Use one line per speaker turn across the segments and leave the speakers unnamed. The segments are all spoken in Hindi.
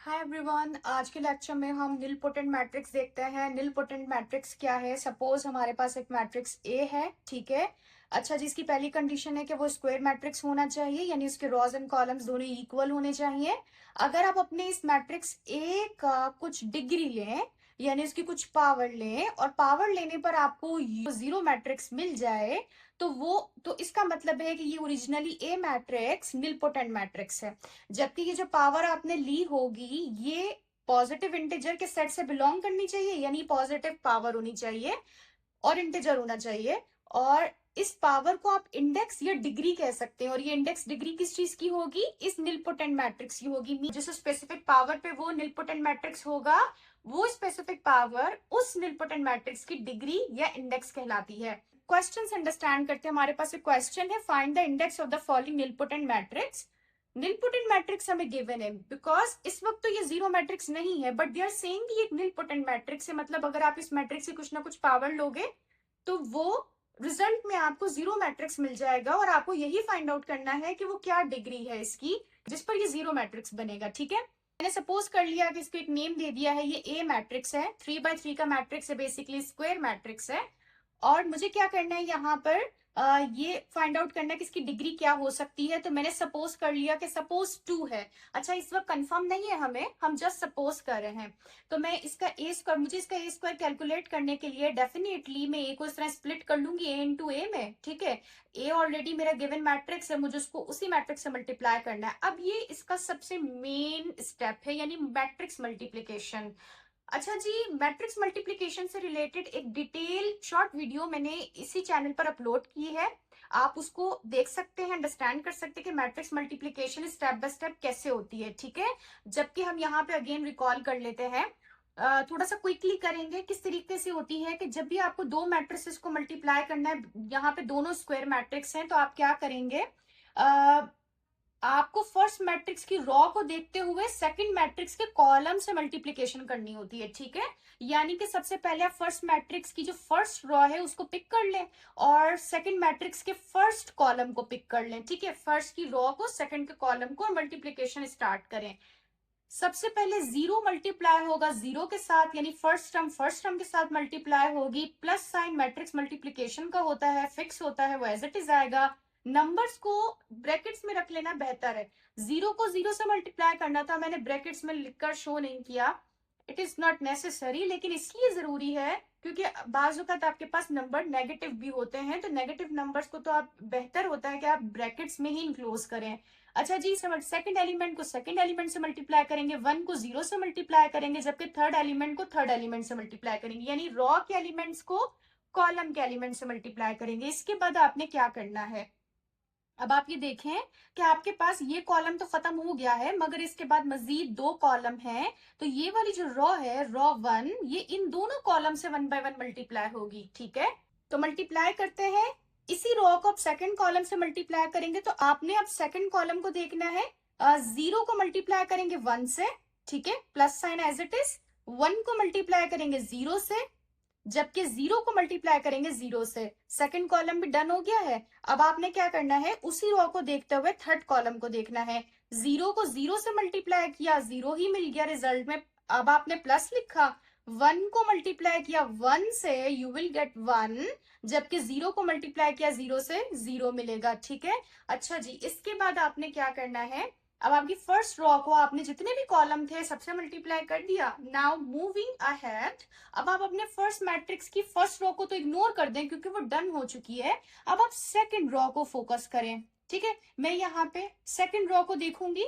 हाय एवरीवन, आज के लेक्चर में हम निलपोटेंट मैट्रिक्स देखते हैं। निलपोटेंट मैट्रिक्स क्या है? सपोज हमारे पास एक मैट्रिक्स ए है, ठीक है। अच्छा, जिसकी पहली कंडीशन है कि वो स्क्वायर मैट्रिक्स होना चाहिए, यानी उसके रॉज एंड कॉलम्स दोनों इक्वल होने चाहिए। अगर आप अपने इस मैट्रिक्स ए का कुछ डिग्री लें, यानी उसकी कुछ पावर लें, और पावर लेने पर आपको जीरो मैट्रिक्स मिल जाए, तो इसका मतलब है कि ये ओरिजिनली ए मैट्रिक्स निलपोटेंट मैट्रिक्स है। जबकि ये जो पावर आपने ली होगी, ये पॉजिटिव इंटीजर के सेट से बिलोंग करनी चाहिए, यानी पॉजिटिव पावर होनी चाहिए और इंटीजर होना चाहिए। और इस पावर को आप इंडेक्स या डिग्री कह सकते हैं, और ये इंडेक्स डिग्री किस चीज की होगी? इस निलपोटेंट मैट्रिक्स की होगी। जिस स्पेसिफिक पावर पे वो निलपोटेंट मैट्रिक्स होगा, वो स्पेसिफिक पावर उस निलपोटेंट मैट्रिक्स की डिग्री या इंडेक्स कहलाती है। क्वेश्चन अंडरस्टैंड करते हैं। हमारे पास एक क्वेश्चन है, find the index of the following nilpotent matrix. Nilpotent matrix हमें गिवन है, बिकॉज इस वक्त तो ये जीरो मैट्रिक्स नहीं है, बट दे आर सेइंग कि ये एक निलपोटेंट मैट्रिक्स है। मतलब अगर आप इस मैट्रिक्स से कुछ ना कुछ पावर लोगे तो वो रिजल्ट में आपको जीरो मैट्रिक्स मिल जाएगा, और आपको यही फाइंड आउट करना है कि वो क्या डिग्री है इसकी जिस पर ये जीरो मैट्रिक्स बनेगा। ठीक है, मैंने सपोज कर लिया कि इसको एक नेम दे दिया है, ये ए मैट्रिक्स है, 3x3 का मैट्रिक्स है, बेसिकली स्क्वायर मैट्रिक्स है। और मुझे क्या करना है यहाँ पर, ये फाइंड आउट करना है कि इसकी डिग्री क्या हो सकती है। तो मैंने सपोज कर लिया कि सपोज 2 है। अच्छा, इस वक्त कंफर्म नहीं है हमें, हम जस्ट सपोज कर रहे हैं। तो मैं इसका ए स्क्वायर, मुझे इसका ए स्क्वायर कैलकुलेट करने के लिए डेफिनेटली मैं ए को इस तरह स्प्लिट कर लूंगी ए इंटू ए में। ठीक है, ए ऑलरेडी मेरा गिवन मैट्रिक्स है, मुझे उसको उसी मैट्रिक्स से मल्टीप्लाई करना है। अब ये इसका सबसे मेन स्टेप है, यानी मैट्रिक्स मल्टीप्लीकेशन। अच्छा जी, मैट्रिक्स मल्टीप्लिकेशन से रिलेटेड एक डिटेल शॉर्ट वीडियो मैंने इसी चैनल पर अपलोड की है, आप उसको देख सकते हैं, अंडरस्टैंड कर सकते हैं कि matrix multiplication step by step कैसे होती है। ठीक है, जबकि हम यहाँ पे अगेन रिकॉल कर लेते हैं, थोड़ा सा क्विकली करेंगे। किस तरीके से होती है कि जब भी आपको दो मैट्रिक्स को मल्टीप्लाई करना है, यहाँ पे दोनों स्क्वायर मैट्रिक्स हैं, तो आप क्या करेंगे, आपको फर्स्ट मैट्रिक्स की रॉ को देखते हुए सेकंड मैट्रिक्स के कॉलम से मल्टीप्लिकेशन करनी होती है। ठीक है, यानी कि सबसे पहले आप फर्स्ट मैट्रिक्स की जो फर्स्ट रॉ है उसको पिक कर लें, और सेकंड मैट्रिक्स के फर्स्ट कॉलम को पिक कर लें। ठीक है, फर्स्ट की रॉ को, सेकंड के कॉलम को, मल्टीप्लिकेशन स्टार्ट करें। सबसे पहले जीरो मल्टीप्लाई होगा जीरो के साथ, यानी फर्स्ट टर्म के साथ मल्टीप्लाई होगी। प्लस साइन मैट्रिक्स मल्टीप्लिकेशन का होता है, फिक्स होता है, वो एज इट इज आएगा। नंबर्स को ब्रैकेट्स में रख लेना बेहतर है। जीरो को जीरो से मल्टीप्लाई करना था, मैंने ब्रैकेट्स में लिखकर शो नहीं किया, इट इज नॉट नेसेसरी, लेकिन इसलिए जरूरी है क्योंकि बाज वक्त आपके पास नंबर नेगेटिव भी होते हैं, तो नेगेटिव नंबर्स को तो आप बेहतर होता है कि आप ब्रैकेट्स में ही इनक्लोज करें। अच्छा जी, सेकंड एलिमेंट को सेकंड एलिमेंट से मल्टीप्लाई करेंगे, वन को जीरो से मल्टीप्लाई करेंगे, जबकि थर्ड एलिमेंट को थर्ड एलिमेंट से मल्टीप्लाई करेंगे, यानी रॉ के एलिमेंट्स को कॉलम के एलिमेंट से मल्टीप्लाई करेंगे। इसके बाद आपने क्या करना है, अब आप ये देखें कि आपके पास ये कॉलम तो खत्म हो गया है, मगर इसके बाद मजीद दो कॉलम हैं। तो ये वाली जो रॉ है, रॉ वन, ये इन दोनों कॉलम से वन बाय वन मल्टीप्लाई होगी। ठीक है, तो मल्टीप्लाई करते हैं। इसी रॉ को आप सेकंड कॉलम से मल्टीप्लाई करेंगे, तो आपने अब सेकंड कॉलम को देखना है, जीरो को मल्टीप्लाई करेंगे वन से, ठीक है, plus sign as it is. One को मल्टीप्लाई करेंगे जीरो से, जबकि जीरो को मल्टीप्लाई करेंगे जीरो से। सेकंड कॉलम भी डन हो गया है। अब आपने क्या करना है, उसी रो को देखते हुए थर्ड कॉलम को देखना है। जीरो को जीरो से मल्टीप्लाई किया, जीरो ही मिल गया रिजल्ट में। अब आपने प्लस लिखा, वन को मल्टीप्लाई किया वन से, यू विल गेट वन, जबकि जीरो को मल्टीप्लाई किया जीरो से, जीरो मिलेगा। ठीक है, अच्छा जी, इसके बाद आपने क्या करना है, अब आपकी फर्स्ट रॉ को आपने जितने भी कॉलम थे सबसे मल्टीप्लाई कर दिया। नाउ मूविंग अहेड, अब आप अपने फर्स्ट मैट्रिक्स की फर्स्ट रो को तो इग्नोर कर दें क्योंकि वो डन हो चुकी है। अब आप सेकंड रो को फोकस करें। ठीक है, मैं यहाँ पे सेकंड रो को देखूंगी।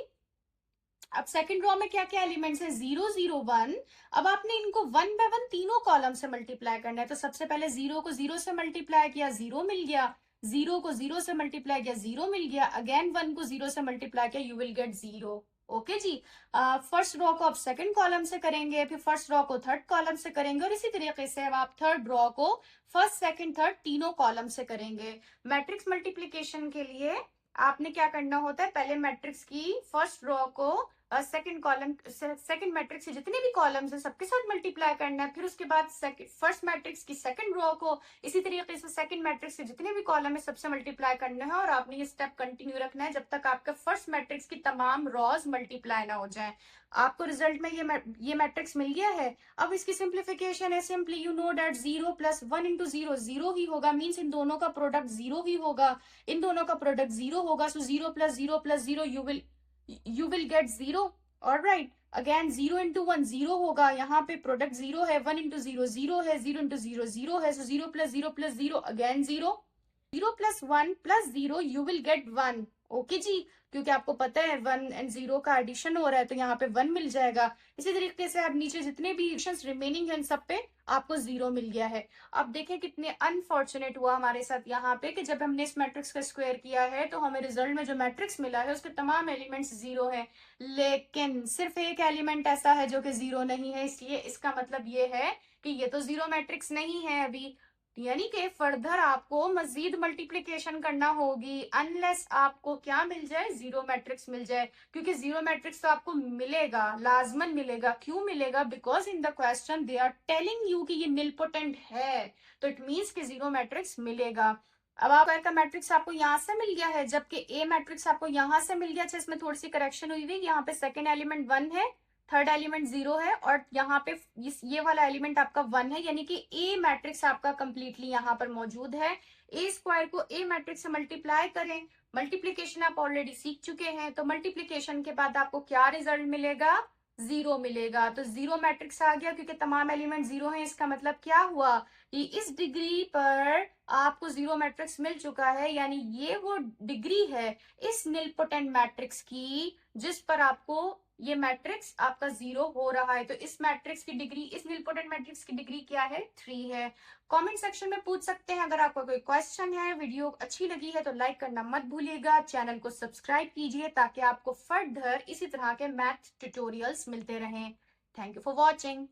अब सेकंड रो में क्या क्या एलिमेंट्स है, जीरो जीरो वन। अब आपने इनको वन बाय वन तीनों कॉलम से मल्टीप्लाई करना है। तो सबसे पहले जीरो को जीरो से मल्टीप्लाई किया, जीरो मिल गया। जीरो को जीरो से मल्टीप्लाई किया, जीरो मिल गया। अगेन वन को जीरो से मल्टीप्लाई किया, you will get zero. Okay जी, फर्स्ट रो को आप सेकंड कॉलम से करेंगे, फिर फर्स्ट रो को थर्ड कॉलम से करेंगे, और इसी तरीके से अब आप थर्ड रो को फर्स्ट सेकंड थर्ड तीनों कॉलम से करेंगे। मैट्रिक्स मल्टीप्लीकेशन के लिए आपने क्या करना होता है, पहले मैट्रिक्स की फर्स्ट रो को सेकंड कॉलम, सेकंड मैट्रिक्स के जितने भी कॉलम्स है सबके साथ मल्टीप्लाई करना है। फिर उसके बाद फर्स्ट मैट्रिक्स की सेकंड रो को इसी तरीके से सेकंड मैट्रिक्स के जितने भी कॉलम है सबसे मल्टीप्लाई करना है, और आपने ये स्टेप कंटिन्यू रखना है जब तक आपका फर्स्ट मैट्रिक्स की तमाम रॉज मल्टीप्लाई ना हो जाए। आपको रिजल्ट में ये मैट्रिक्स मिल गया है। अब इसकी सिंप्लीफिकेशन है, simply you know that 0 plus 1 into 0 zero ही होगा, मीन्स इन दोनों का प्रोडक्ट जीरो ही होगा, इन दोनों का प्रोडक्ट जीरो होगा। सो 0 plus zero you will get 0. All right, again 0 into 1 0 होगा, यहाँ पे प्रोडक्ट 0 है, 1 into 0 0 है, 0 into 0 0 है, so 0 plus 0 plus 0 again 0, 0 plus 1 plus 0 you will get 1. Okay जी, क्योंकि आपको पता है 1 एंड 0 का एडिशन हो रहा है तो यहाँ पे 1 मिल जाएगा। इसी तरीके से अब नीचे जितने भी ऑप्शंस रिमेनिंग है इन सब पे आपको 0 मिल गया है। अब देखें कितने अनफॉर्चुनेट हुआ हमारे साथ यहाँ पे कि जब हमने इस मैट्रिक्स का स्क्वायर किया है तो हमें रिजल्ट में जो मैट्रिक्स मिला है उसके तमाम एलिमेंट्स 0 है, लेकिन सिर्फ एक एलिमेंट ऐसा है जो कि 0 नहीं है। इसलिए इसका मतलब ये है कि ये तो 0 मैट्रिक्स नहीं है अभी, यानी कि फर्दर आपको मजीद मल्टीप्लिकेशन करना होगी अनलेस आपको क्या मिल जाए, 0 मैट्रिक्स मिल जाए। क्योंकि 0 मैट्रिक्स तो आपको मिलेगा, लाजमन मिलेगा। क्यों मिलेगा? Because in the question they are telling you कि ये निलपोटेंट है, तो इट मीन्स कि 0 मैट्रिक्स मिलेगा। अब आप का मैट्रिक्स आपको यहाँ से मिल गया है, जबकि ए मैट्रिक्स आपको यहाँ से मिल गया। अच्छा, इसमें थोड़ी सी करेक्शन हुई हुई, यहाँ पे सेकेंड एलिमेंट 1 है, थर्ड एलिमेंट 0 है, और यहाँ पे ये वाला एलिमेंट आपका 1 है, यानी कि ए मैट्रिक्स आपका कंप्लीटली यहाँ पर मौजूद है। ए स्क्वायर को ए मैट्रिक्स से मल्टीप्लाई करें, मल्टीप्लीकेशन आप ऑलरेडी सीख चुके हैं, तो मल्टीप्लीकेशन के बाद आपको क्या रिजल्ट मिलेगा? 0 मिलेगा। तो 0 मैट्रिक्स आ गया क्योंकि तमाम एलिमेंट 0 हैं। इसका मतलब क्या हुआ कि इस डिग्री पर आपको 0 मैट्रिक्स मिल चुका है, यानी ये वो डिग्री है इस निलपोटेंट मैट्रिक्स की जिस पर आपको ये मैट्रिक्स आपका 0 हो रहा है। तो इस मैट्रिक्स की डिग्री, इस निलपोटेंट मैट्रिक्स की डिग्री क्या है? 3 है। कमेंट सेक्शन में पूछ सकते हैं। अगर आपका कोई क्वेश्चन है, वीडियो अच्छी लगी है तो लाइक करना मत भूलिएगा, चैनल को सब्सक्राइब कीजिए ताकि आपको फर्दर इसी तरह के मैथ ट्यूटोरियल्स मिलते रहें। Thank you for watching.